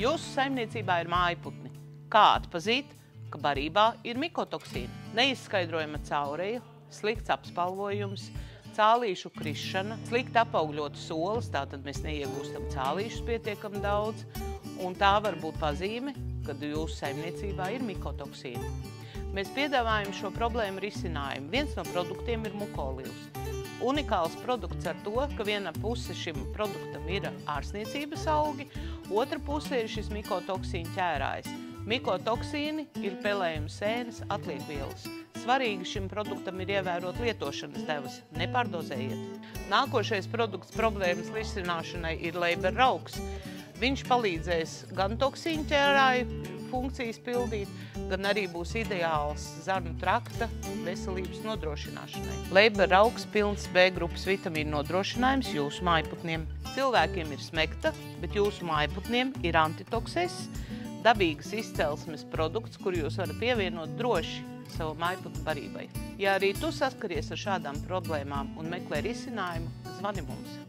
Jūsu saimniecībā ir mājputni. Kā atpazīt, ka barībā ir mikotoksīni? Neizskaidrojama caureja, slikts apspalvojums, cālīšu krišana, slikti apaugļotas olas, tātad mēs neiegūstam cālīšus pietiekami daudz, un tā var būt pazīme, kad jūsu saimniecībā ir mikotoksīni. Mēs piedāvājam šo problēmu risinājumu. Viens no produktiem ir mukolīvs. Unikāls produkts ar to, ka viena puse šim produktam ir ārsniecības augi, otra puse ir šis mikotoksīnu ķērājs. Mikotoksīni ir pelējuma sēnes, atliekvielas. Svarīgi šim produktam ir ievērot lietošanas devas, nepārdozējiet. Nākošais produkts problēmas risināšanai ir Leiber raugs. Viņš palīdzēs gan toksīnu ķērāju funkcijas pildīt, gan arī būs ideāls zarnu trakta veselības nodrošināšanai. Leiber raugs pilns B grupas vitamīnu nodrošinājums jūsu mājputniem. Cilvēkiem ir smekta, bet jūsu mājputniem ir antitoksēs, dabīgas izcelsmes produkts, kuru jūs varat pievienot droši savu mājputnu barībai. Ja arī tu saskaries ar šādām problēmām un meklē risinājumu, zvani mums.